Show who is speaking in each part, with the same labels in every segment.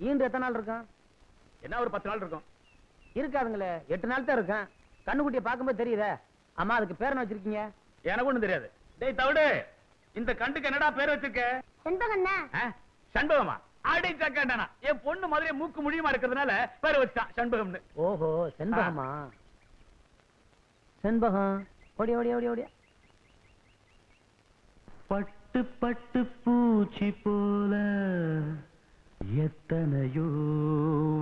Speaker 1: ஈண்டு எத்தனை நாள் இருக்கும்?
Speaker 2: என்ன ஒரு 10 நாள் இருக்கும்.
Speaker 1: இருக்காதுங்களே, 8 நாள் தான் இருக்கும். கண்ணுக்குட்டியை பார்க்கும்போது தெரியுதே. அம்மா அதுக்கு பேர் என்ன வச்சிருக்கீங்க?
Speaker 2: எனக்கு ஒண்ணும் தெரியாது. டேய் தவிடு, இந்த கண்டுக்கு என்னடா பேர் வச்சிருக்க?
Speaker 3: செண்பகண்ணா.
Speaker 2: சண்பகமா? அடி சக்கண்டனா. என் பொண்ணு மாதிரியே மூக்கு முடியுமா இருக்கிறதுனால பேர் வச்சான் சண்பகம்னு.
Speaker 1: ஓஹோ, செண்பகமா? செண்பகம். ஓடி ஓடி ஓடி ஓடி.
Speaker 4: பட்டு பட்டு பூச்சி போல எத்தனையோ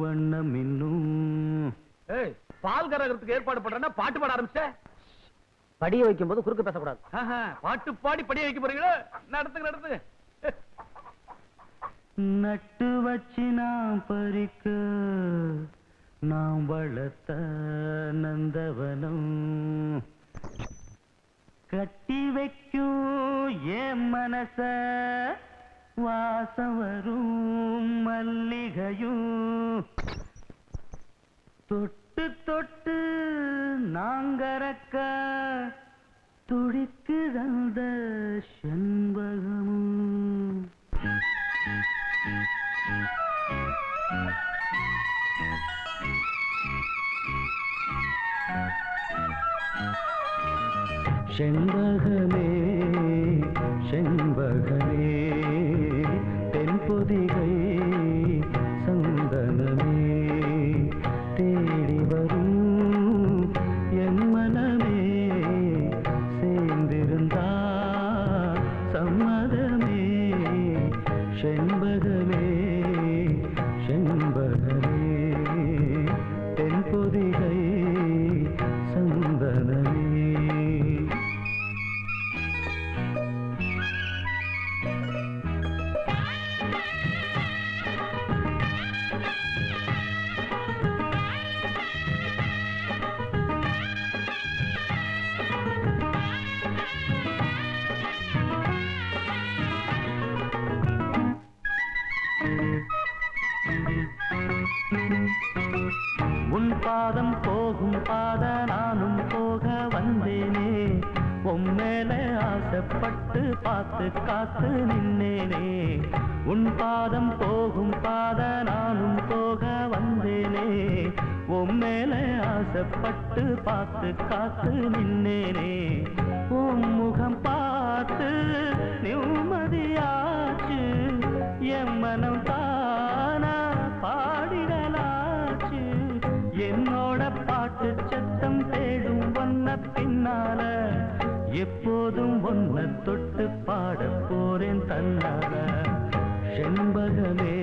Speaker 4: வண்ணம் இன்னும்.
Speaker 2: ஏய், பால் கறக்கிறதுக்கு ஏற்பாடு பண்றேன்னா பாட்டு பாட ஆரம்பிச்ச.
Speaker 1: படிய வைக்கும் போது குறுக்க பேசக்கூடாது.
Speaker 2: பாட்டு பாடி படிய வைக்க போறீங்களா? நடத்துங்க நடத்துங்க.
Speaker 4: நட்டு வச்சு நாம் பறிக்க நாம் வளர்த்த நந்தவனம் கட்டி வைக்கும் என் மனச வாசம் வரும் மல்லிகையும் தொட்டு தொட்டு நாங்கறக்க துடிக்குதந்த செண்பகமும். செண்பகமே செண்பகமே தென்பொதிகை சந்தனமே தேடி வரும் என் மனமே சேர்ந்திருந்தா சம்மதமே. செண்பகமே செண்பகமே தென்பொதிகை சந்தனமே. உன் பாதம் போகும் பாத நானும் போக வந்தேனே. உம்மேல ஆசைப்பட்டு பார்த்து காத்து நின்னேனே. உன் பாதம் போகும் பாத நானும் போக வந்தேனே. உம்மேல ஆசைப்பட்டு பார்த்து காத்து நின்னேனே. உன் முகம் பார்த்து நிம்மதியாச்சு என் மனம் தானா பாடிடலாச்சு. என்னோட பாட்டு சத்தம் தேடும் ஒன்ன பின்னால எப்போதும் ஒன்ன தொட்டு பாட போறேன் தன்னால. செண்பகமே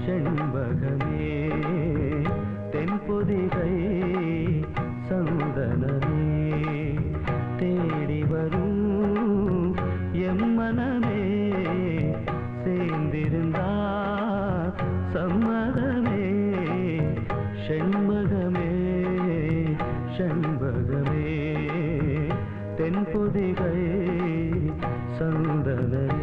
Speaker 4: செண்பகமே தென்பொதிகை சந்தனமே தேடி வரும் எம் மனமே சேர்ந்திருந்தா சம்மதமே. செண்பகமே செண்பகமே தென்பொதிகை சந்தனமே.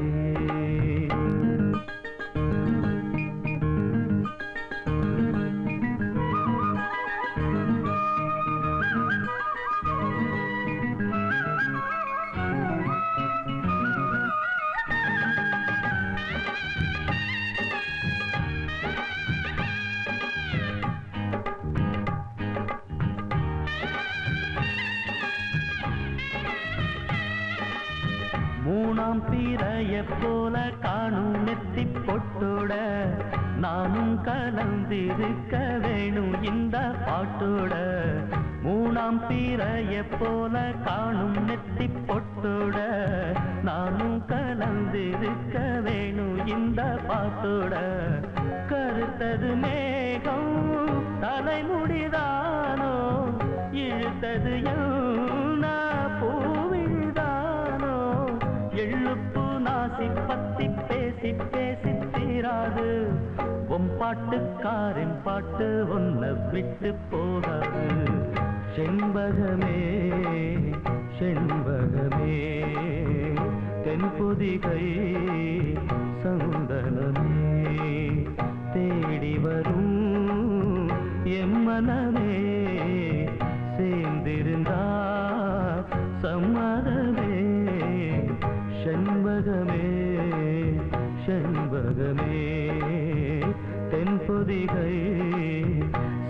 Speaker 4: மூணாம் பிறைய போல காணும் நெத்தி பொட்டோட நானும் கலந்திருக்க வேணும் இந்த பாட்டோட. மூணாம் பிறைய போல காணும் நெத்தி பொட்டோட நானும் கலந்திருக்க வேணும் இந்த பாட்டோட. கருத்தது மேகம் தலைமுடிதானோ இழுத்தது யமுனா பூவிதானோ. எள்ளுப்பு நாசி பத்தி பேசி பேசி தீராது உன் பாட்டுக்காரின் பாட்டு ஒன்ன விட்டு போகாது. செண்பகமே செண்பகமே தென்பொதிகை சந்தனமே தேடி வரும் எம் மனமே சேர்ந்திருந்தா சம்மதமே. செண்பகமே செண்பகமே தூரிகை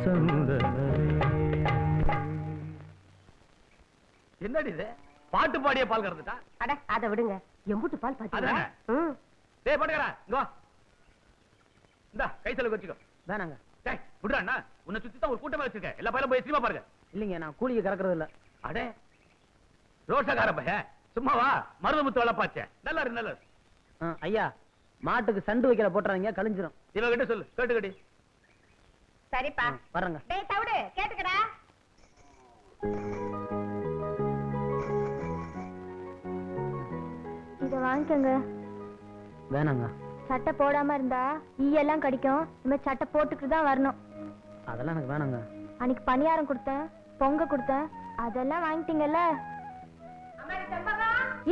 Speaker 4: சந்தனமே.
Speaker 2: என்னடி இது பாட்டு பாடிய பால் கறந்துட்டா?
Speaker 3: அட அதை விடுங்க. எம்புட்டு பால் பாத்தீங்களா?
Speaker 2: அதானே. டேய் பாட்டுக்கறா இங்க வா. இந்தா கை செலவு வச்சுக்கோ.
Speaker 1: வேணாங்க.
Speaker 2: டேய் விடுடா அண்ணா. உன்னை சுத்தி தான் ஒரு கூட்டமா வச்சிருக்க. எல்லா பையலும் போய் சினிமா பாருங்க.
Speaker 1: இல்லைங்க, நான் கூலிக்கு கறக்கிறது இல்ல.
Speaker 2: அடே ரோஷக்கார பையன் சும்மா வா. மருதமுத்து வேலை பாச்சேன். நல்லா இருக்கு நல்லா இருக்கு.
Speaker 1: ஐயா, மாட்டுக்கு சண்டு வைக்கல போட்டுறாதீங்க, கழிஞ்சிரும்.
Speaker 2: இவகிட்ட சொல்லு கேட்டுக்கடி.
Speaker 3: சரிப்பா.
Speaker 1: வர்றேங்க.
Speaker 3: டேய் தவிடு கேட்டுக்கடா.
Speaker 5: இத வாங்கிக்கங்க.
Speaker 1: வேணாங்க.
Speaker 5: சட்டை போடாம இருந்தா ஈயெல்லாம் கடிக்கும். இந்த சட்டை போட்டுட்டு தான் வரணும்.
Speaker 1: அதெல்லாம் எனக்கு வேணாங்க.
Speaker 5: அன்னைக்கு பணியாரம் கொடுத்தேன், பொங்க கொடுத்தேன், அதெல்லாம் வாங்கிட்டீங்கல்ல.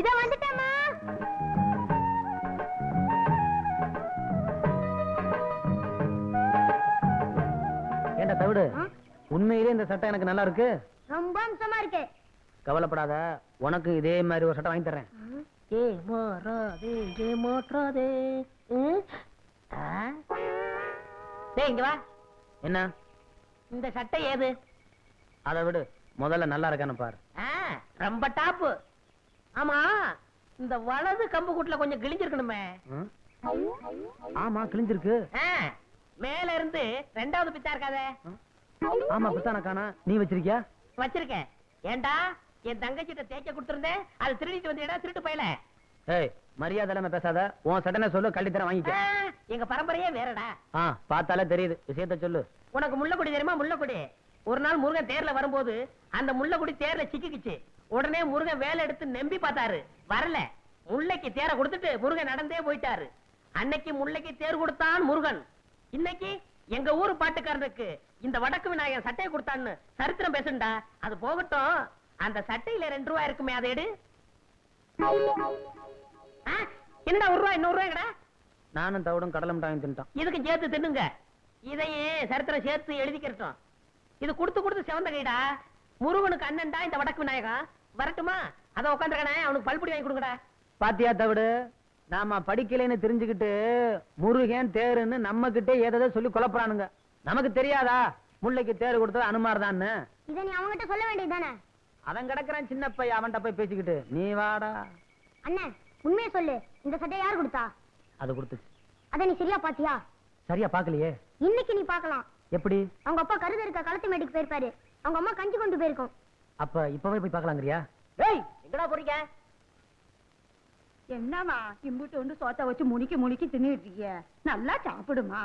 Speaker 5: இத வந்துட்டேம்மா.
Speaker 1: ஏண்டா தவிடு, உண்மையிலே இந்த சட்டை எனக்கு நல்லா இருக்கு.
Speaker 5: ரொம்ப அம்சமா இருக்கு.
Speaker 1: கவலைப்படாத, உனக்கு இதே மாதிரி ஒரு சட்டை வாங்கி தர்றேன்.
Speaker 3: இங்க வா.
Speaker 1: என்ன?
Speaker 3: இந்த சட்டை ஏது?
Speaker 1: அதை விடு, முதல்ல நல்லா இருக்கான்னு பாரு.
Speaker 3: ரொம்ப டாப்பு. ஆமா, இந்த வலது கம்பு கூட்டுல கொஞ்சம் கிழிஞ்சிருக்கணுமே.
Speaker 1: ம்? ஆமா, கிழிஞ்சிருக்கு.
Speaker 3: மேல இருந்து ரெண்டாவது பித்தா இருக்காதே.
Speaker 1: ஆமா, பித்தான காணா. நீ வச்சிருக்கியா?
Speaker 3: வச்சிருக்கேன். ஏண்டா என் தங்கச்சிட்ட தேய்க்க கொடுத்திருந்தேன், அது திருடிட்டு வந்தீடா திருட்டு பையல.
Speaker 1: ஏய், மரியாதை இல்லாம பேசாத. உன் சட்டனை சொல்லு, கள்ளி தர வாங்கிக்க.
Speaker 3: எங்க பரம்பரையே வேறடா.
Speaker 1: பார்த்தாலே தெரியுது. விஷயத்த சொல்லு.
Speaker 3: உனக்கு முள்ளக்குடி தெரியுமா? முள்ளக்குடி. ஒரு நாள் முருகன் தேர்ல வரும்போது அந்த முள்ளக்குடி தேர்ல சிக்கிக்குச்சு. உடனே முருகன் வேலை எடுத்து நம்பி பார்த்தாரு, வரல. முல்லைக்கு தேர கொடுத்துட்டு முருகன் நடந்தே போயிட்டாரு. அன்னைக்கு முல்லைக்கு தேர் கொடுத்தான் முருகன். இன்னைக்கு எங்க ஊரு பாட்டுக்காரனுக்கு இந்த வடக்கு விநாயகன் சட்டையை கொடுத்தான்னு சரித்திரம் பேசுண்டா. அது போகட்டும், அந்த சட்டையில 2 ரூபாய் இருக்குமே, அதை எடு. என்னடா 1 ரூபாய் 200 ரூபாய்டா?
Speaker 1: நானும் தவிடும் கடலை மிட்டாய் தின்ட்டான்.
Speaker 3: இதுக்கு சேர்த்து தின்னுங்க. இதையே சரித்திரம் சேர்த்து எழுதிக்கிறோம். இது கொடுத்து கொடுத்து செவந்த கைடா. முருகனுக்கு அண்ணன்டா இந்த வடக்கு விநாயகம். வரட்டுமா? அத உட்காந்துருக்கானே, அவனுக்கு பல்புடி வாங்கி கொடுங்கடா.
Speaker 1: பாத்தியா தவிடு, நாம படிக்கலைன்னு தெரிஞ்சுக்கிட்டு முருகன் தேருன்னு நம்ம கிட்டே ஏதோ சொல்லி குழப்பறானுங்க. நமக்கு தெரியாதா முல்லைக்கு தேர் கொடுத்தது அனுமார்தான்னு?
Speaker 5: இத நீ அவங்கிட்ட சொல்ல வேண்டியதுதானே?
Speaker 1: அவன் கிடக்குறான் சின்ன பையன், அவன்கிட்ட போய் பேசிக்கிட்டு நீ வாடா.
Speaker 5: அண்ணன், உண்மையை சொல்லு. இந்த சட்டை யார் கொடுத்தா?
Speaker 1: அது கொடுத்துச்சு.
Speaker 5: அத நீ சரியா பாத்தியா?
Speaker 1: சரியா பாக்கலையே.
Speaker 5: இன்னைக்கு நீ பாக்கலாம்.
Speaker 1: எப்படி?
Speaker 5: அவங்க அப்பா கருது இருக்க களத்து மேட்டுக்கு போயிருப்பாரு. அவங்க அம்மா கஞ்சி கொண்டு போயிருக்கோம்.
Speaker 1: அப்ப இப்பவே போய் பாக்கலாங்கறியா?
Speaker 3: ஏய், எங்கடா போறீங்க?
Speaker 6: என்னமா இம்புட்டு ஒன்று சோத்த வச்சு முனிக்கி முனிக்கி தின்னுட்டு இருக்கிய? நல்லா சாப்பிடுமா.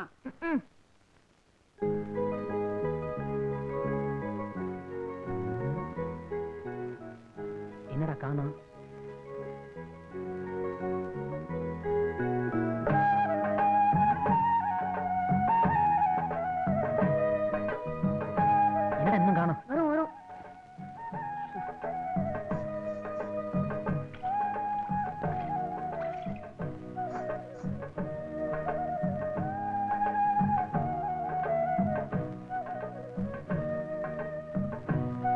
Speaker 1: என்னடா காணோம்? என்னடா இன்னும் காணோம்?
Speaker 5: வரும் வரும்.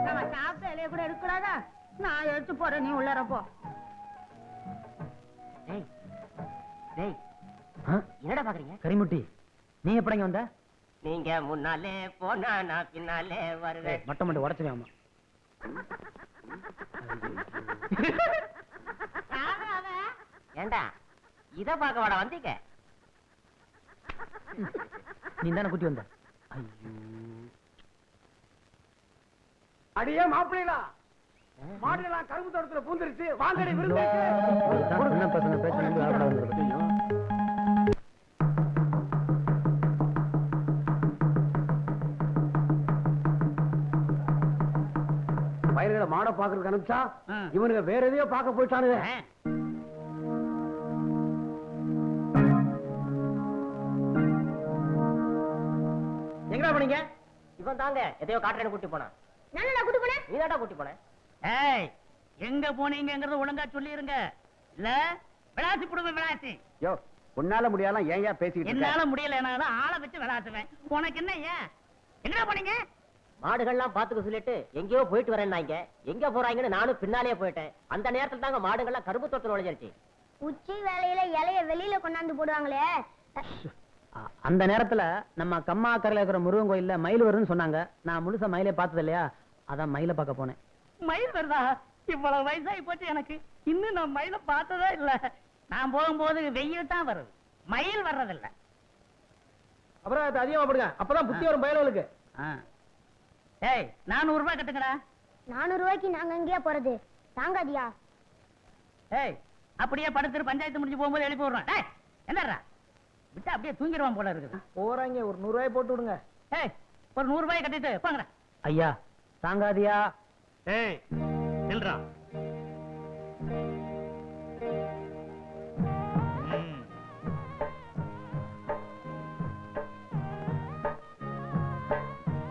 Speaker 6: நம்ம சாப்பிட்ட இலைய கூட எடுக்கூடாதா? நான் எடுத்து போறேன், நீ உள்ளார போ.
Speaker 3: டேய் டேய்,
Speaker 1: ஆ?
Speaker 3: என்னடா பாக்குறீங்க?
Speaker 1: கரிமுட்டி, நீ எப்படிங்க வந்த?
Speaker 3: நீங்க முன்னாலே போனா நான் பின்னாலே வருவேன்.
Speaker 1: மட்டம் மட்டும் உடச்சுவேன். ஆமா,
Speaker 3: ஏண்டா இத பாக்க வாடா வந்தீங்க?
Speaker 1: நீ தானே கூட்டி வந்த.
Speaker 2: அடியே மாப்பிள்ளைகளா, மாடுகளா கரும்பு தோட்டத்துல பூந்துருச்சு. வாங்கடி விருந்து.
Speaker 1: சின்ன பசங்க பேச நம்பி ஆட வந்துருக்கு.
Speaker 2: பயிர்களை மாட பாக்குறதுக்கு அனுப்பிச்சா இவனுங்க வேற எதையோ பார்க்க போயிட்டானுங்க.
Speaker 3: எங்கடா போனீங்க? இவன் தாங்க எதையோ காட்டுறேன்னு கூட்டி போனான்.
Speaker 5: நானடா கூட்டி போனேன்.
Speaker 3: நீதாடா கூட்டி போன.
Speaker 7: ஏய், எங்க போனீங்கங்கறத ஒழுங்கா சொல்லிருங்க. இல்ல விளாசி புடுங்க விளாசி.
Speaker 2: யோ, உன்னால முடியாலாம் ஏன் பேசிக்கிட்டு
Speaker 7: என்னால முடியலனால ஆளை வச்சு விளாசுவேன். உனக்கு என்ன? ஏன் எங்கடா போனீங்க?
Speaker 3: மாடுகள்லாம் பாத்துக்க சொல்லிட்டு எங்கேயோ போயிட்டு வரேன்னாங்க. எங்க போறாங்கன்னு நானும் பின்னாலே போயிட்டேன். அந்த நேரத்துல தாங்க மாடுகள்லாம் கரும்பு தோட்டத்துல நுழைஞ்சிருச்சு.
Speaker 5: உச்சி வேலையில இலைய வெளியில கொண்டாந்து போடுவாங்களே.
Speaker 1: அந்த நேரத்துல நம்ம கம்மா கரையில இருக்கிற முருகன் கோயில்ல மயில் வருதுன்னு சொன்னாங்க. நான் முழுசா மயிலை பார்த்தது இல்லையா, அதான் மயிலை பார்க்க போனேன்.
Speaker 7: மயில் வருதா? இவ்வளவு வயசாகி போச்சு எனக்கு, இன்னும் நான் மயில பார்த்ததே இல்ல. நான் போகும்போது வெயில் தான் வருது, மயில் வர்றதில்ல.
Speaker 1: அப்புறம் அது அதிகமா போடுங்க, அப்பதான் புத்தி வரும் பயலுக்கு.
Speaker 7: ஏய் 400 ரூபாய் கட்டுங்கடா.
Speaker 5: 400 ரூபாய்க்கு நாங்க எங்கேயா போறது? தாங்காதியா?
Speaker 7: ஏய் அப்படியே படுத்துட்டு பஞ்சாயத்து முடிஞ்சு போகும்போது எழுப்பி விடுறான். டேய் என்னடா விட்டா அப்படியே தூங்கிடுவான் போல இருக்குது.
Speaker 1: போறாங்க, ஒரு 100 ரூபாய் போட்டு விடுங்க.
Speaker 7: ஏய் ஒரு 100 ரூபாய் கட்டிட்டு போங்கடா.
Speaker 1: ஐயா தாங்காதியா?
Speaker 2: ஏய் நில்றா.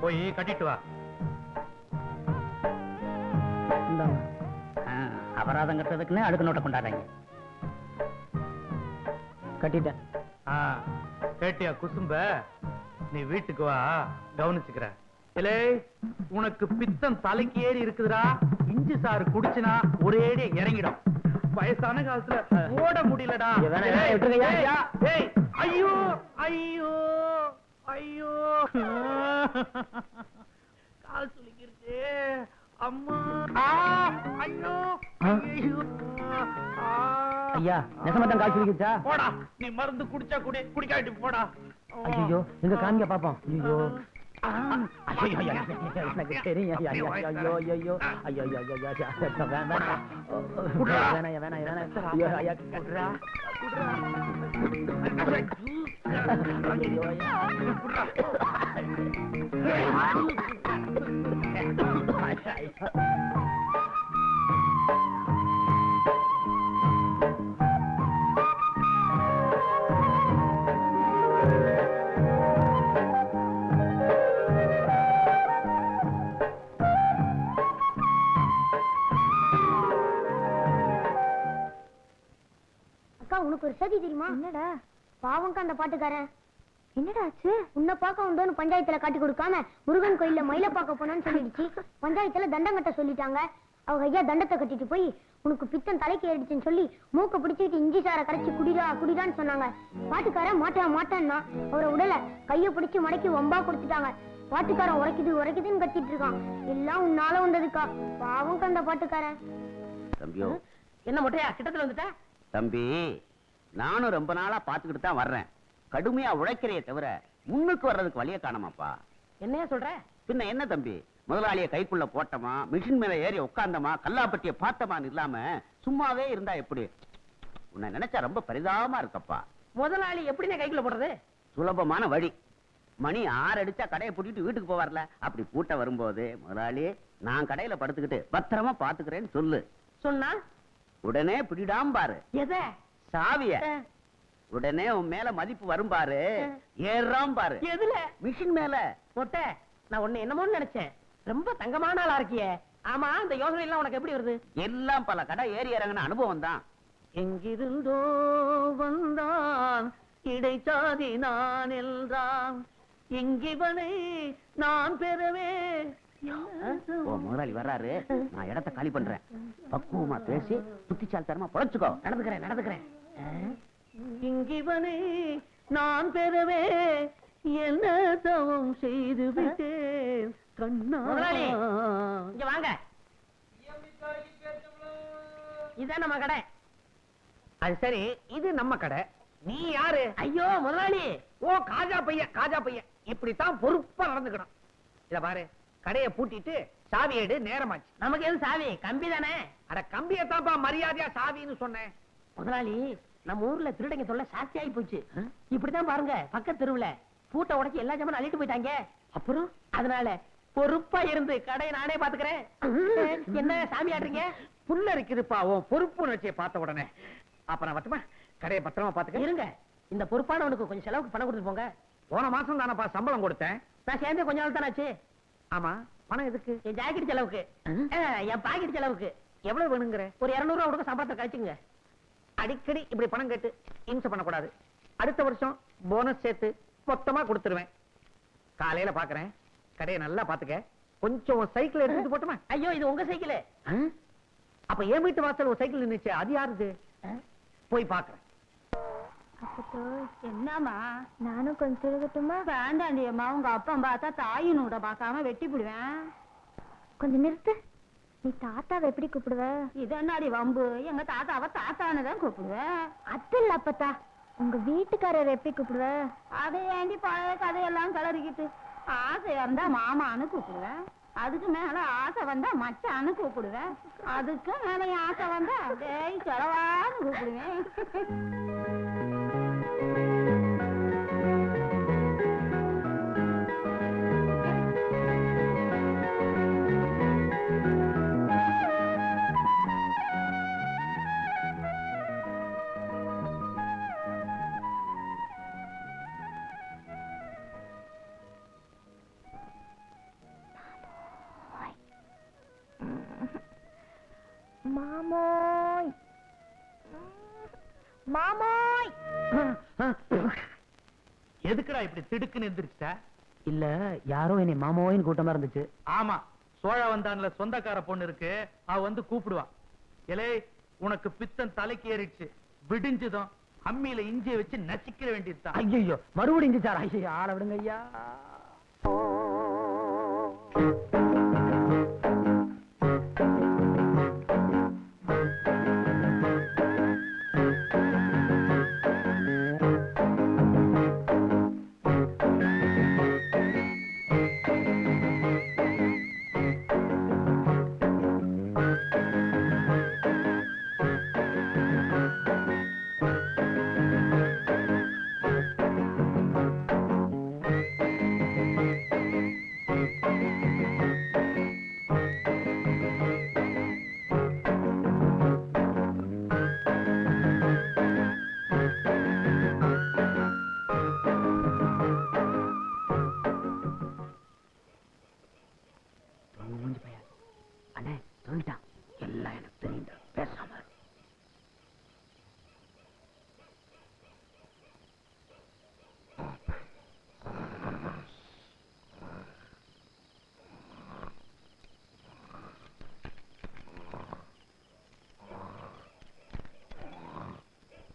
Speaker 2: போய் கட்டிட்டு வா.
Speaker 1: இந்தாங்க.
Speaker 7: அபராதம் கட்டுறதுக்குன்னு அடுக்கு நோட்டை கொண்டாடுறாங்க.
Speaker 1: கட்டிட்டேன்.
Speaker 2: கேட்டியா குசும்ப? நீ வீட்டுக்கு வா, கவனிச்சுக்கிற. இலே உனக்கு பித்தம் தலைக்கு ஏறி இருக்குதுடா. இஞ்சி சாறு குடிச்சுனா ஒரேடியா இறங்கிடும். வயசான காலத்துல ஓட முடியலடா. ஏய் ஐயோ ஐயோ ஐயோ கால் சுளிக்கிருச்சு. அம்மா ஐயோ ஐயோ.
Speaker 1: ஐயா நெசமத்தான் காய்ச்சி வைக்கிச்சா?
Speaker 2: போடா, நீ மருந்து குடிச்சா குடி, குடிக்காட்டி போடா.
Speaker 1: ஐயோ எங்க காமிக்க பாப்போம். ஐயோ எனக்கு தெரியும். ஐயோ ஐயோ ஐயோ ஐயோ ஐயோ வேணாம் ஐயோ ஐயா குடுறா.
Speaker 5: உனக்கு ஒரு சதி தெரியுமா? என்னடா? பாவங்க அந்த பாட்டுக்காரன். என்னடா ஆச்சு? உன்னை பார்க்க வந்தோன்னு பஞ்சாயத்துல காட்டி கொடுக்காம முருகன் கோயில்ல மயில பார்க்க போனான்னு சொல்லிடுச்சு. பஞ்சாயத்துல தண்டம் கட்ட சொல்லிட்டாங்க. அவங்க ஐயா தண்டத்தை கட்டிட்டு போய் உனக்கு பித்தம் தலைக்கு ஏறிடுச்சுன்னு சொல்லி மூக்க பிடிச்சிட்டு இஞ்சி சாரை கரைச்சி குடிடா குடிடான்னு சொன்னாங்க. பாட்டுக்காரன் மாட்டான்னா அவரை உடல கைய பிடிச்சு மடக்கி வம்பா கொடுத்துட்டாங்க. பாட்டுக்காரன் உரைக்குது உரைக்குதுன்னு கத்திட்டு இருக்கான். எல்லாம் உன்னால வந்ததுக்கா. பாவங்க அந்த பாட்டுக்காரன்.
Speaker 3: தம்பியோ என்ன மொட்டையா கிட்டத்துல வந்துட்டா? தம்பி நானும் ரொம்ப நாளா பாத்துக்கிட்டு தான் வர்றேன். கடுமையா உழைக்கிறைய தவிர முன்னுக்கு வர்றதுக்கு வழிய காணமாப்பா.
Speaker 7: என்னையா சொல்ற?
Speaker 3: பின்ன என்ன தம்பி, முதலாளிய கைக்குள்ள போட்டமா, மிஷின் மேல ஏறி உட்கார்ந்தமா, கல்லாப்பட்டிய பார்த்தமான்னு இல்லாம சும்மாவே இருந்தா எப்படி? உன்னை நினைச்சா ரொம்ப பரிதாபமா இருக்கப்பா.
Speaker 7: முதலாளி எப்படினே கைக்குள்ள போடுறது?
Speaker 3: சுலபமான வழி. மணி 6 அடிச்சா கடையை பூட்டிட்டு வீட்டுக்கு போவார்ல, அப்படி பூட்ட வரும்போது முதலாளி நான் கடையில படுத்துக்கிட்டு பத்திரமா பாத்துக்கிறேன்னு சொல்லு.
Speaker 7: சொன்னா
Speaker 3: உடனே பிடிடாம பாரு
Speaker 7: எதை?
Speaker 3: சாவிய. உடனே உன் மேல மதிப்பு வரும் பாரு, ஏறாம் பாரு.
Speaker 7: எதுல?
Speaker 3: மிஷின் மேல.
Speaker 7: மொட்டை நான் உன்னை என்னமோன்னு நினைச்சேன், ரொம்ப தங்கமான ஆளா இருக்கியே. ஆமா இந்த யோசனை எல்லாம் உனக்கு எப்படி வருது?
Speaker 3: எல்லாம் பல கடை ஏறி இறங்கின அனுபவம் தான்.
Speaker 7: எங்கிருந்தோ வந்தான் இடைச்சாதி நான் என்றான், இங்கிவனை நான் பெறவே.
Speaker 3: ஓ முதலாளி வர்றாரு, நான் இடத்தை காலி பண்றேன். பக்குவமா பேசி புத்திசாலித்தனமா பொழைச்சுக்கோ.
Speaker 7: நடந்துக்கிறேன். இங்கிவனை நான் பெறவே என்ன தவம் செய்து விட்டேன் கண்ணா. இங்க வாங்க, இதான் நம்ம கடை.
Speaker 1: அது சரி, இது நம்ம கடை. நீ யாரு?
Speaker 7: ஐயோ முதலாளி.
Speaker 1: ஓ காஜா பையன். இப்படித்தான் பொறுப்பா நடந்துக்கணும். இத பாரு, கடையை பூட்டிட்டு சாவி எடு, நேரமாச்சு.
Speaker 7: நமக்கு எது சாவி? கம்பி தானே.
Speaker 1: அட கம்பியத்தான்ப்பா மரியாதையா சாவின்னு சொன்னேன்.
Speaker 7: முதலாளி நம்ம ஊர்ல திருடங்க தொல்லை சாஸ்தி ஆகி போச்சு. இப்படித்தான் பாருங்க, பக்கத்து தெருவுல பூட்டை உடைச்சு எல்லா ஜாமான் அள்ளிட்டு போயிட்டாங்க. அப்புறம் அதனால பொறுப்பா இருந்து கடையை நானே பாத்துக்கிறேன். என்ன சாமி ஆடுறீங்க?
Speaker 1: புல்ல இருக்குதுப்பா உன் பொறுப்பு உணர்ச்சியை பார்த்த உடனே. அப்ப நான் வட்டுமா, கடையை பத்திரமா பாத்துக்க.
Speaker 7: இருங்க, இந்த பொறுப்பானவனுக்கு கொஞ்சம் செலவுக்கு பணம் கொடுத்து போங்க.
Speaker 1: போன மாசம் தானப்பா சம்பளம் கொடுத்தேன்.
Speaker 7: நான் சேர்ந்து கொஞ்ச நாள் தானே ஆச்சு.
Speaker 1: ஆமா, பணம் எதுக்கு?
Speaker 7: என் ஜாக்கெட் செலவுக்கு, என் பாக்கெட் செலவுக்கு.
Speaker 1: எவ்வளவு வேணுங்கிற?
Speaker 7: ஒரு 200 ரூபா கொடுக்க சம்பளத்தை கழிச்சுங்க.
Speaker 1: அடிக்கடி இப்படி பணம் கேட்டு இம்சை பண்ணக்கூடாது. அடுத்த வருஷம் போனஸ் சேர்த்து மொத்தமா கொடுத்துருவேன். காலையில பாக்குறேன், கடையை நல்லா பாத்துக்க. கொஞ்சம் சைக்கிள் எடுத்துட்டு போட்டுமா?
Speaker 7: ஐயோ இது உங்க சைக்கிள்.
Speaker 1: அப்ப என் வீட்டு வாசல் ஒரு சைக்கிள் நின்னுச்சு, அது யாருது? போய் பாக்குறேன்.
Speaker 6: என்னம்மா
Speaker 5: நானும் கொஞ்சம் திருகட்டுமா?
Speaker 6: வேண்டாண்டி அம்மா, உங்க அப்பா பார்த்தா தாயின் விட பார்க்காம வெட்டி போடுவேன்.
Speaker 5: கொஞ்சம் நிறுத்து. நீ தாத்தாவை எப்படி கூப்பிடுவ?
Speaker 6: இது என்னடி வம்பு? எங்க தாத்தாவை தாத்தான்னு தான் கூப்பிடுவேன்.
Speaker 5: அது இல்ல அப்பத்தா, உங்க வீட்டுக்காரர் எப்படி கூப்பிடுவ?
Speaker 6: அதை ஏண்டி பழைய கதையெல்லாம் கிளறிக்கிட்டு? ஆசையா இருந்தா மாமான்னு கூப்பிடுவேன். அதுக்கு மேல ஆசை வந்தா மச்சான்னு கூப்பிடுவேன். அதுக்கு மேல ஆசை வந்தா டேய் செலவான்னு கூப்பிடுவேன்.
Speaker 5: மாமோய் மாமோய்.
Speaker 2: எதுக்குடா இப்படி திடுக்குன்னு எந்திரிச்சிட்ட?
Speaker 7: இல்ல யாரோ என்னை மாமாவின் கூட்டமா இருந்துச்சு.
Speaker 2: ஆமா, சோழ வந்தான்ல சொந்தக்கார பொண்ணு இருக்கு, அவ வந்து கூப்பிடுவா. எலே, உனக்கு பித்தம் தலைக்கு ஏறிடுச்சு, விடிஞ்சதும் அம்மியில இஞ்சியை வச்சு நசிக்கிற வேண்டியதுதான்.
Speaker 7: ஐயோ மறுபடியும் இஞ்சிச்சாரா? ஐயோ ஆள விடுங்க ஐயா. அண்ணே சொல்லிட்டான், எல்லாம் எனக்கு தெரியுண்டா, பேசாம இரு.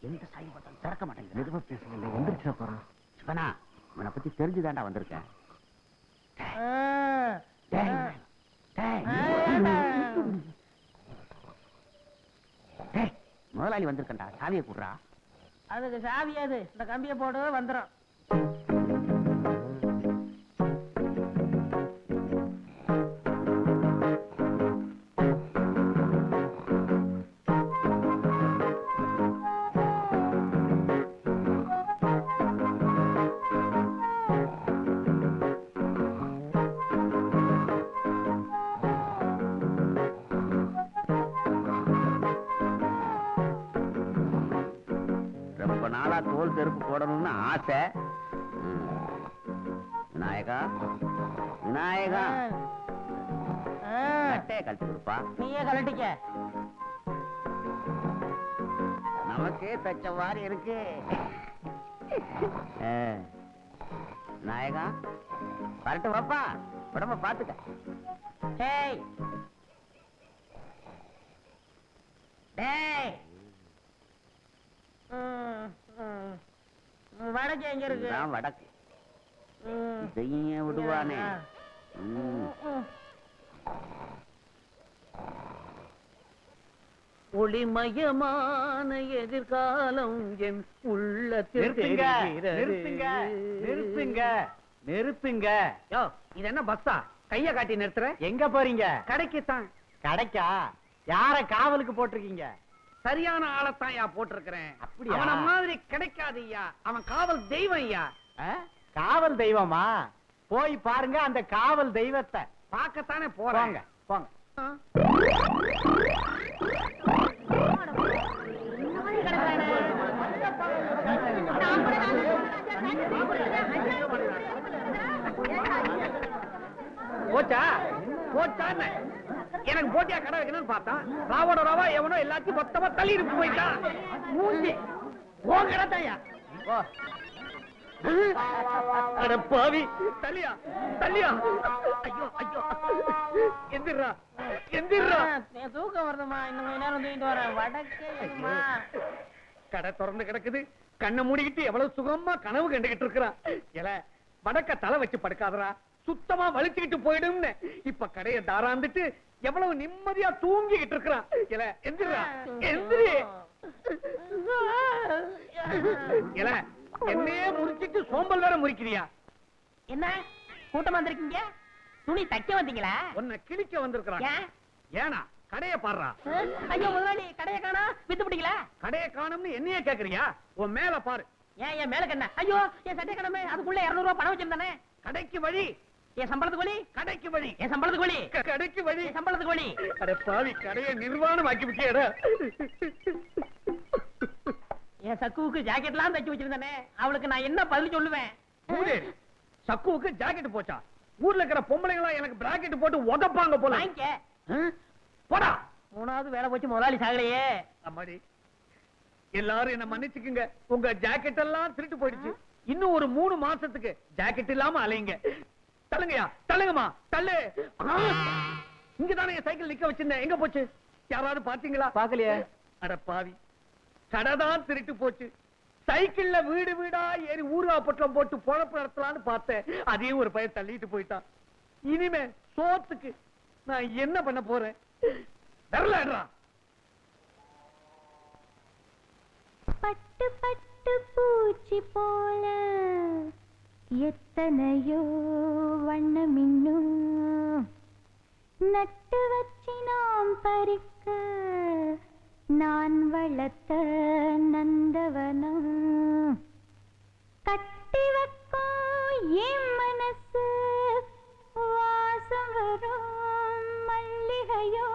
Speaker 7: எந்த சாய் பட்டம் திறக்க மாட்டேங்குது. மெதுவா பேசுங்க, எந்திரிச்சிட போறான். சிவனா, இவனை பத்தி தெரிஞ்சுதான்டா வந்திருக்கேன். முதலாளி வந்திருக்கா, சாவியை கூடுறா.
Speaker 3: அதுக்கு சாவியாது, இந்த கம்பியை போடு வந்துடும்.
Speaker 8: ரொம்ப நாளா தோல் செருப்பு போடணும்னு ஆசை. விநாயகா விநாயகா, கட்டையை கழட்டி கொடுப்பா.
Speaker 3: நீயே கலட்டிக்க.
Speaker 8: நமக்கே தச்ச மாதிரி இருக்கு. விநாயகா வரட்டு வாப்பா, உடம்ப பாத்துக்க.
Speaker 3: டேய் டேய், வடக்கு எங்க இருக்கு?
Speaker 8: இதுதான் வடக்கு. இதையும் விடுவானே.
Speaker 7: ஒளிமயமான எதிர்காலம் என் உள்ளத்தில்
Speaker 2: நிறுத்துங்க,
Speaker 7: தெரிகிறது.
Speaker 2: நிறுத்துங்க, நிறுத்துங்க, நிறுத்துங்க.
Speaker 1: யோ, இது என்ன பஸ்ஸா? கைய காட்டி நிறுத்துற?
Speaker 2: எங்க போறீங்க?
Speaker 1: கடைக்குத்தான்.
Speaker 2: கடைக்கா? யார காவலுக்கு போட்டிருக்கீங்க?
Speaker 1: சரியான ஆளைத்தான் யா போட்டிருக்கிறேன்.
Speaker 2: அப்படியா?
Speaker 1: அவன மாதிரி கிடைக்காது ஐயா, அவன் காவல் தெய்வம் ஐயா.
Speaker 2: காவல் தெய்வமா? போய் பாருங்க அந்த காவல் தெய்வத்தை.
Speaker 1: பார்க்கத்தானே போறாங்க.
Speaker 2: போங்க.
Speaker 1: போச்சா போச்சான்னு எனக்கு போட்டியா கடை வைக்கணும்னு பார்த்தான். ராவோட ராவா எவனோ எல்லாத்தையும் மொத்தமா தள்ளிட்டு போயிட்டான். மூஞ்சி உன் கடை தான்யா. அட பாவி, தள்ளியா தள்ளியா. ஐயோ ஐயோ, எந்திரா எந்திரா.
Speaker 3: தூக்கம் வருதுமா, இன்னும் கொஞ்ச நேரம் தூங்கிட்டு வரேன். வடக்கே
Speaker 1: கடை திறந்து கிடக்குது, கண்ணை மூடிக்கிட்டு எவ்வளவு சுகமா கனவு கண்டுகிட்டு இருக்கிறான். ஏல வடக்க தலை வச்சு படுக்காதரா, சுத்தமா வலிச்சுக்கிட்டு போயிடும்னு இப்ப கடையை தாராந்துட்டு எவ்வளவு நிம்மதியா தூங்கிக்கிட்டு இருக்கிறான். ஏல எந்திரா, எந்திரி. ஏல என்னையே முறிச்சிட்டு சோம்பல் வேற முறிக்கிறியா?
Speaker 3: என்ன கூட்டமா வந்திருக்கீங்க? துணி தைக்க வந்தீங்களா?
Speaker 1: உன்னை கிழிக்க வந்திருக்கிறான். ஏனா கடையை பாடுறா.
Speaker 3: ஐயோ முதலாளி, கடையை காணா, வித்து பிடிக்கல.
Speaker 1: கடையை காணும்னு என்னையே கேக்குறியா? உன் மேல பாரு.
Speaker 3: ஏன் என் மேல கண்ண? ஐயோ என் சட்டை கடமை, அதுக்குள்ள 200 ரூபாய் பணம் வச்சிருந்தானே.
Speaker 1: கடைக்கு வழி.
Speaker 3: என் சம்பளத்துக்கு வழி.
Speaker 1: கடைக்கு வழி.
Speaker 3: என் சம்பளத்துக்கு வழி.
Speaker 1: கடைக்கு வழி.
Speaker 3: என் சம்பளத்துக்கு வழி.
Speaker 1: அட பாவி, கடையை நிர்வாணம் ஆக்கி விட்டியடா.
Speaker 3: என் சக்குவுக்கு ஜாக்கெட்லாம் தைச்சு வச்சிருந்தானே, அவளுக்கு நான் என்ன பதில் சொல்லுவேன்?
Speaker 1: மூதேவி, சக்குவுக்கு ஜாக்கெட் போச்சா? ஊர்ல இருக்கிற பொம்பளைங்களா எனக்கு பிராக்கெட் போட்டு உதப்பாங்க போல.
Speaker 3: வாங்கிக்க.
Speaker 1: போடா.
Speaker 3: 3வது வேலை போச்சு, முதலாளி சாகலையே.
Speaker 1: அம்மாடி, எல்லாரும் என்ன மன்னிச்சுக்குங்க. உங்க ஜாக்கெட் எல்லாம் திருட்டு போயிடுச்சு. இன்னும் ஒரு 3 மாசத்துக்கு ஜாக்கெட் இல்லாம அலையுங்க. தள்ளுங்கயா, தள்ளுங்கம்மா, தள்ளு. இங்கதானே என் சைக்கிள் நிக்க வச்சிருந்தேன், எங்க போச்சு? யாராவது பாத்தீங்களா?
Speaker 2: பாக்கலையே.
Speaker 1: அட பாவி, கடைதான் திருட்டு போச்சு. சைக்கிள்ல வீடு வீடா ஏறி ஊறுகா பொட்டலம் போட்டு பொழப்பு நடத்தலான்னு பார்த்தேன். அதையும் ஒரு பையன் தள்ளிட்டு போயிட்டான். இனிமே சோத்துக்கு நான் என்ன பண்ண போறேன்? வரலடா.
Speaker 5: பட்டு பட்டு பூச்சி போல எத்தனையோ வண்ணம் இன்னும் நட்டு வச்சு நாம் பறிக்க நான் வளர்த்த நந்தவனம் கட்டி வைக்கும் என் மனசு வாசம் வரும் மல்லிகையோ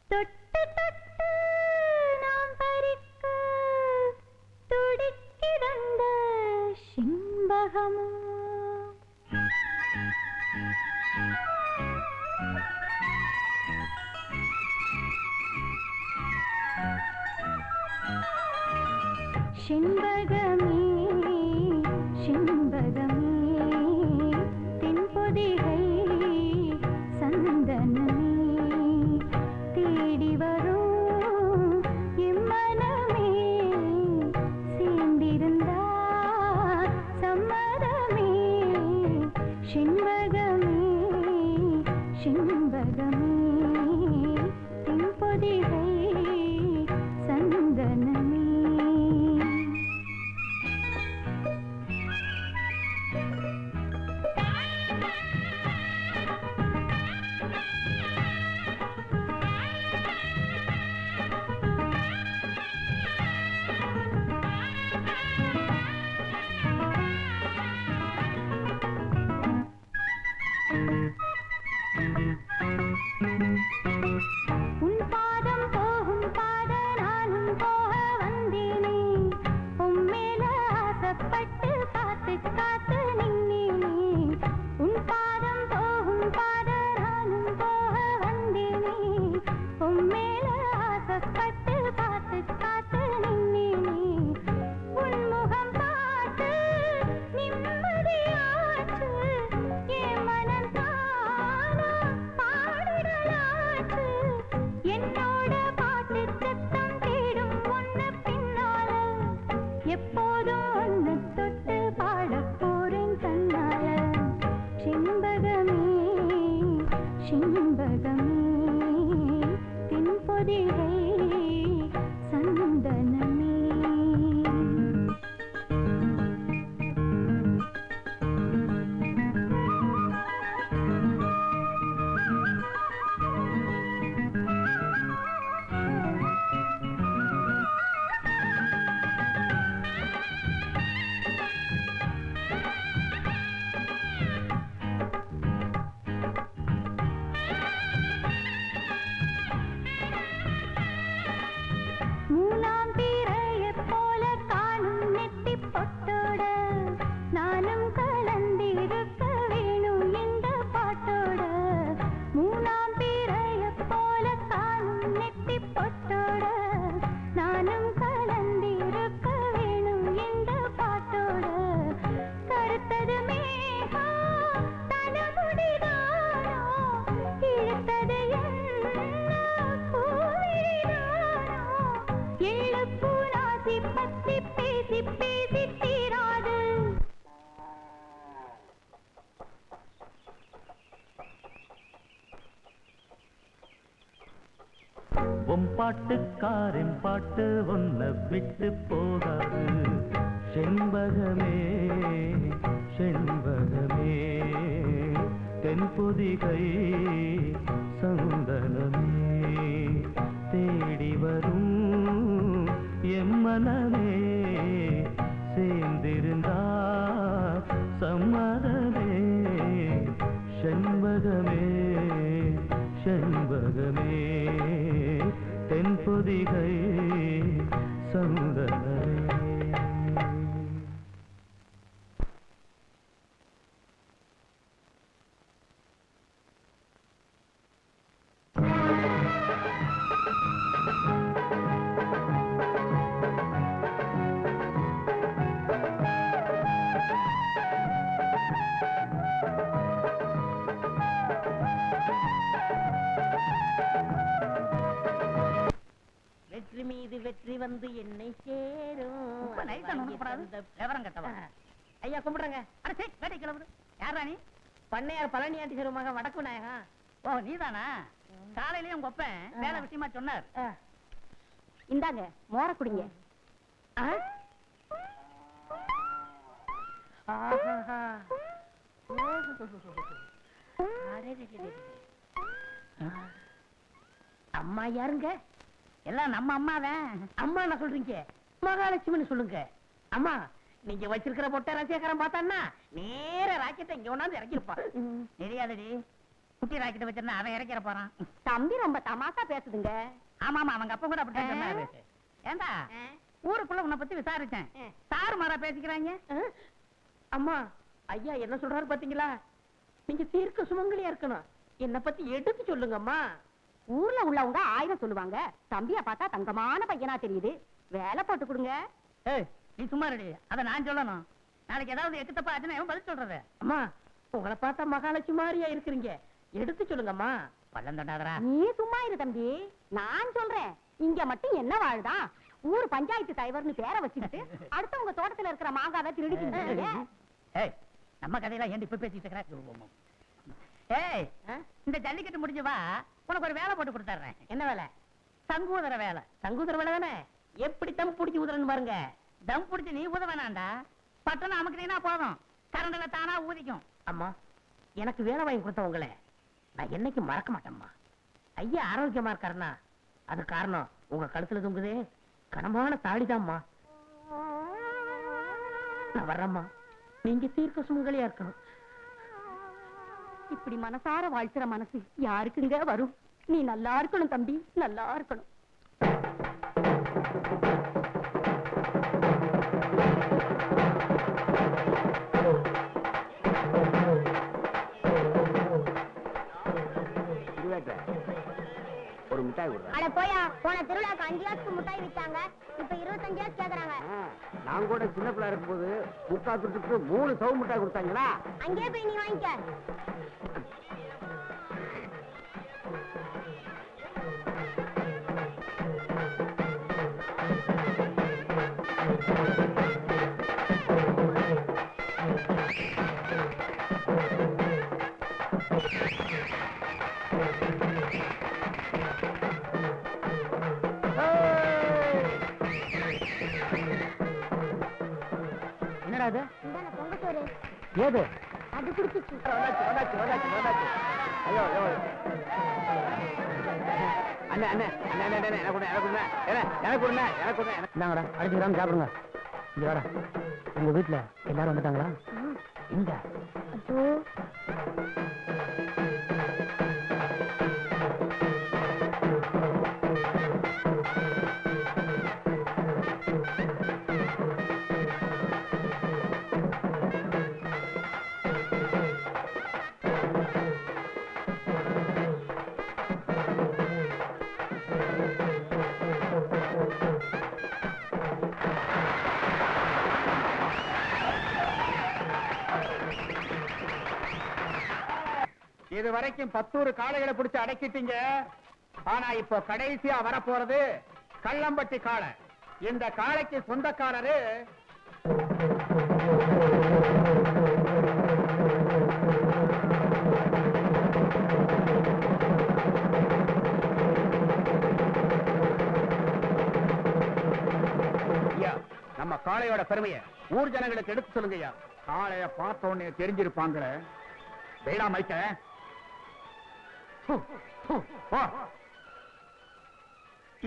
Speaker 5: தொட்டு தொட்டு நாம் பறிக்க துடிக்கிறந்த சிம்பகமோ சிம்பகமே சிம்பகமே தென்பொதிகை சந்தனமே தேடி வரும் இம்மனமே சேர்ந்திருந்தா சம்மதமே சிம்பகமே சிம்பகமே தென்பொதிகை சந்தனமே உன் பாதம் போகும் பாத நானும் போக வந்தேனே உம்மேல ஆசைப்பட்டு காத்து காத்து நின்னேனே உன் பாதம் போகும் பாத நானும் போக வந்தேனே உம்மேல ஆசைப்பட்டு காத்து காத்து நின்னேனே உன் முகம் பார்த்து நிம்மதியாச்சு என் மனம் தானா பாடிடலாச்சு என்னோட பாட்டு சத்தம் தேடும் ஒன்னு பின்னால எப்போதும் ஒன்னு தொட்டு பாடப் போறேன் தன்னால சிம்பகமே சிம்பகமே தென்பொதிகை சந்தனமே மூலாம் பிறையைப் போல காணும் நெத்திப் பொட்டோட நானும் கலந்திருக்க வேணும் இந்த பாட்டோட மூலாம் பிறையைப் போல காணும் நெத்திப் பொட்டோட நானும் கலந்திருக்க வேணும் இந்த பாட்டோட கருத்தது மேகம் தனமுடிதானோ இழுத்தது என்ன பூவிதானோ இழுப்பு
Speaker 4: சொந்தக்காரன் பாட்டு ஒன்ன விட்டு போகாது செண்பகமே செண்பகமே தென்பொதிகை சந்தனமே தேடி வரும் எம்மனமே சேர்ந்திருந்தா சம்மதமே செண்பகமே செண்பகமே தென்பொதிகை சந்தனமே.
Speaker 3: வெற்றி மீது வெற்றி வந்து என்னை சேரும்.
Speaker 7: விவரம் கட்டவா
Speaker 3: ஐயா கும்பிடுறேங்க.
Speaker 7: வேட்டை கிளம்பு. யாரா நீ?
Speaker 3: பண்ணையார் பழனி ஆண்டி சிறுமாக வடக்கு நாயகா.
Speaker 7: ஓ நீதானா? காலையிலயும் உங்க ஒப்பன் வேலை விஷயமா சொன்னார்.
Speaker 6: இந்தாங்க மோர குடிங்க.
Speaker 3: அம்மா யாருங்க?
Speaker 7: எல்லாம் நம்ம அம்மாதான்.
Speaker 3: அம்மா என்ன சொல்றீங்க? மகாலட்சுமின்னு சொல்லுங்க. அம்மா நீங்க வச்சிருக்கிற பொட்டை ரசிகரம் பார்த்தான்னா நேர ராக்கெட்டை இங்க ஒண்ணாந்து இறக்கிருப்பான்.
Speaker 7: தெரியாதடி, குட்டி ராக்கெட் வச்சிருந்தா அவன் இறக்கிற போறான்.
Speaker 6: தம்பி ரொம்ப தமாசா பேசுதுங்க.
Speaker 7: ஆமா ஆமா, அவங்க அப்பா கூட அப்படித்தான் சொன்னாரு. ஏண்டா ஊருக்குள்ள உன்னை பத்தி விசாரிச்சேன், சாரு மாறா பேசிக்கிறாங்க.
Speaker 3: அம்மா ஐயா என்ன சொல்றாரு பாத்தீங்களா? நீங்க தீர்க்க சுமங்கலியா இருக்கணும். என்ன பத்தி எடுத்து சொல்லுங்க அம்மா.
Speaker 6: ஊர்ல உள்ளவங்க 1000 சொல்லுவாங்க. தம்பியா பார்த்தா தங்கமான பையனா தெரியுது. வேலை போட்டு கொடுங்க.
Speaker 7: ஏய் நீ சும்மா ரெடி, அத நான் சொல்லணும். நாளைக்கு ஏதாவது எக்கு தப்பா ஆச்சுன்னா எவன் பதில் சொல்றது?
Speaker 3: அம்மா உங்களை பார்த்தா மகாலட்சுமி மாதிரியா இருக்கிறீங்க. எடுத்து சொல்லுங்கம்மா.
Speaker 7: பள்ளம் தண்டாதரா.
Speaker 6: நீ சும்மா இரு தம்பி, நான் சொல்றேன். இங்க மட்டும் என்ன வாழுதான்? ஊர் பஞ்சாயத்து தலைவர்னு பேரை வச்சுக்கிட்டு அடுத்தவங்க தோட்டத்துல இருக்கிற மாங்காவை திருடிக்கிட்டு.
Speaker 7: ஏய் நம்ம கதையெல்லாம் ஏன் இப்ப பேசிட்டு இருக்கிற? ஏய் இந்த ஜல்லிக்கட்டு முடிஞ்சு வா, உனக்கு ஒரு வேலை போட்டு கொடுத்துறேன்.
Speaker 3: என்ன வேலை?
Speaker 7: சங்கூதர வேலை.
Speaker 3: சங்கூதர வேலை தானே? எப்படி தம் பிடிச்சி ஊதுறன்னு பாருங்க.
Speaker 7: தம் பிடிச்சு நீ ஊத வேணாண்டா, பட்டணம் அமுக்குனீனா போதும், கரண்ட்ல தானா ஊதிக்கும்.
Speaker 3: அம்மா எனக்கு வேலை வாங்கி கொடுத்தவங்கள நான் என்னைக்கு மறக்க மாட்டேம்மா. ஐயா ஆரோக்கியமா இருக்காருன்னா அது காரணம் உங்க கழுத்துல தொங்குதே கனமான தாடிதாம்மா. நான் வர்றேம்மா. நீங்க தீர்க்க சுமங்கலியா இருக்கணும்.
Speaker 6: இப்படி மனசார வாழ்த்துற மனசு யாருக்குங்க வரும்? நீ நல்லா இருக்கணும் தம்பி, நல்லா இருக்கணும்.
Speaker 8: ஒரு மிட்டாய் கொடுறேன்.
Speaker 5: அட போயா, போன திருவிழாக்கு 5 காசுக்கு முட்டாய் வித்தாங்க, இப்ப 25 காசு கேக்குறாங்க.
Speaker 8: நான் கூட சின்ன பிள்ளை இருக்கும்போது முட்டா துட்டுக்கு 3 சவு மிட்டாய் கொடுத்தாங்களா?
Speaker 5: அங்கே போய் நீ வாங்கிக்க.
Speaker 3: என்னடா அது?
Speaker 5: இந்தான பொங்க சோறு.
Speaker 3: ஏது?
Speaker 5: அது குடிச்சிச்சு.
Speaker 8: ஐயோ அண்ணே அண்ணே அண்ணே அண்ணே எனக்கு கொடுங்க, எனக்கு கொடுங்க, எனக்கு கொடுங்க, எனக்கு கொடுங்க.
Speaker 3: இந்தாங்கடா அடிச்சுக்கிறான்னு சாப்பிடுங்க. இங்க வாடா. உங்க வீட்டுல எல்லாரும் வந்துட்டாங்களா? எங்க?
Speaker 5: ஐயோ,
Speaker 1: இது வரைக்கும் 10 காளைகளை பிடிச்சு அடக்கிட்டீங்க. ஆனா இப்போ கடைசியா வரப்போறது கள்ளம்பட்டி காளை. இந்த காளைக்கு சொந்தக்காரரு காளையோட பெருமையை ஊர் ஜனங்களுக்கு எடுத்து சொல்லுங்கய்யா. காளைய பார்த்த உடனே தெரிஞ்சிருப்பாங்களே. வேடா மைக்க.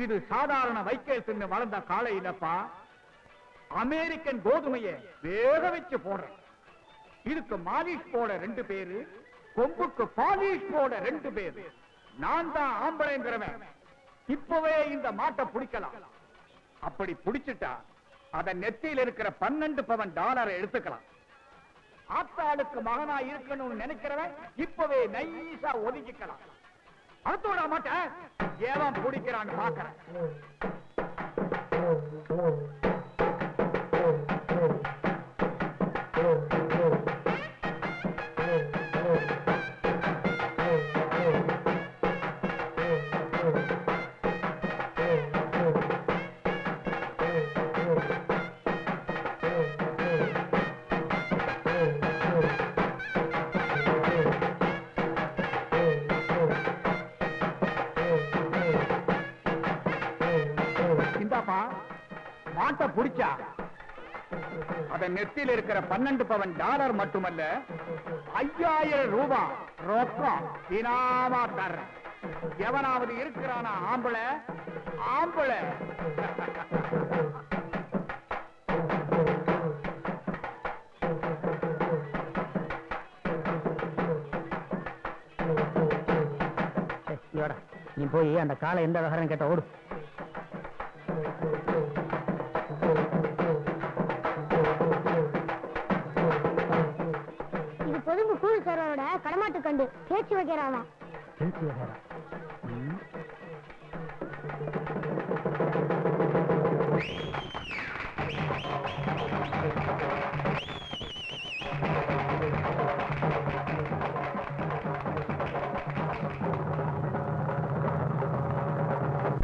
Speaker 1: இது சாதாரண வைக்கல் தின்னு வளர்ந்த காளை இல்லப்பா. அமெரிக்கன் கோதுமையை வேக வச்சு போடுறேன். இதுக்கு மாலிஷ் போட 2 பேரு, கொம்புக்கு பாலிஷ் போட 2 பேரு. நான் தான் ஆம்பளைங்கிறவன். இப்பவே இந்த மாட்டை பிடிக்கலாம். அப்படி பிடிச்சிட்டா அத நெத்தியில் இருக்கிற 12 பவன் டாலரை எடுத்துக்கலாம். ஆத்தாளுக்கு மகனா இருக்கணும்னு நினைக்கிறவன் இப்பவே நைஸா ஒதுக்கிக்கலாம். அதோட மாட்டேன் ஏவன் பிடிக்கிறான்னு பாக்குறேன். மாட்டை பிடிச்சா அத நெத்தியில் இருக்கிற 12 பவன் டாலர் மட்டுமல்ல 5000 ரூபாய் ரொக்கம் இனாமா தர்றேன். எவனாவது இருக்கிறானா ஆம்பளை ஆம்பளை.
Speaker 3: நீ போய் அந்த காலை எந்த விவகாரம் கேட்ட ஓடு.
Speaker 5: இது பொதும்பு கூழ் சாரோட கடமாட்டு கண்டு பேச்சு வைக்கிறானா.
Speaker 3: பேச்சு வைக்கிறா.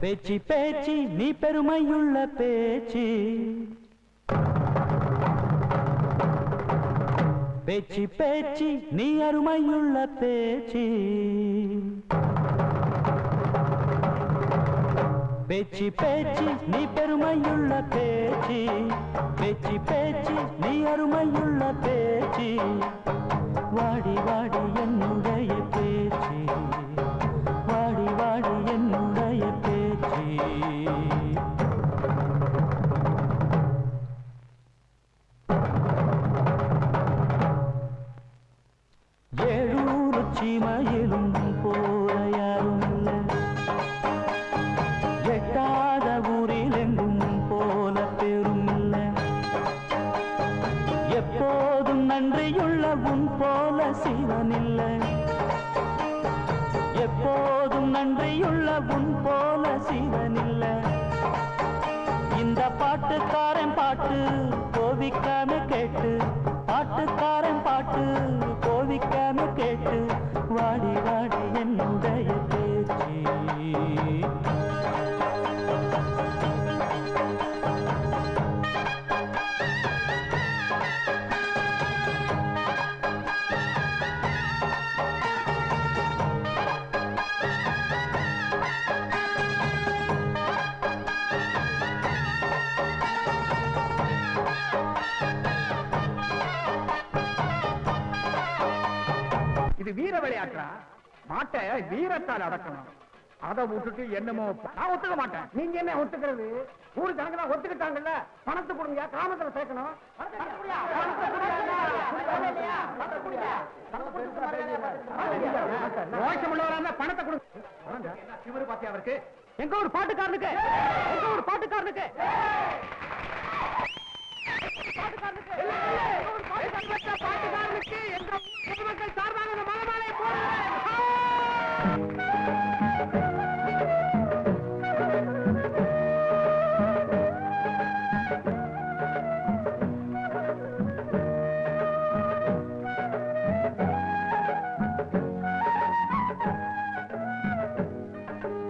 Speaker 4: பேச்சு பேச்சு நீ பெருமையுள்ள பேச்சு, பேச்சு பேச்சு நீ அருமையுள்ள பேச்சு, பேச்சு பேச்சு நீ பெருமையுள்ள பேச்சு, பேச்சு பேச்சு நீ அருமையுள்ள பேச்சு, வாடி வாடி என்னுடைய பேச்சு, வாடி வாடி என்னுடைய பேச்சு. ஏழூர் சீமையிலும் போல யாரும் இல்லை, எட்டாத ஊரில் எங்கும் போல பெரும் இல்லை, எப்போதும் நன்றியுள்ள உன் போல சிவன் இல்லை, எப்போதும் நன்றியுள்ள உன் போல சிவன் இல்லை. இந்த பாட்டுக்காரன் பாட்டு கோவிக்காம கேட்டு, பாட்டுக்காரன் பாட்டு கோவிக்காம கேட்டு, வாடி வாடி என்னுடைய பேச்சு.
Speaker 1: இது வீர விளையாட்டா? மாட்டை வீரத்தால் அடக்கணும். அதை விட்டுட்டு என்னமோ நான் ஒத்துக்க மாட்டேன். நீங்க என்ன ஒத்துக்கிறது? ஊரு ஜனங்களா ஒத்துக்கிட்டாங்கல்ல, பணத்தை கொடுங்க, கிராமத்துல சேர்க்கணும். பணத்தை கொடுங்க. இவரு பாத்தியா அவருக்கு எங்க ஒரு பாட்டுக்காரனுக்கு, எங்க ஒரு பாட்டுக்காரனுக்கு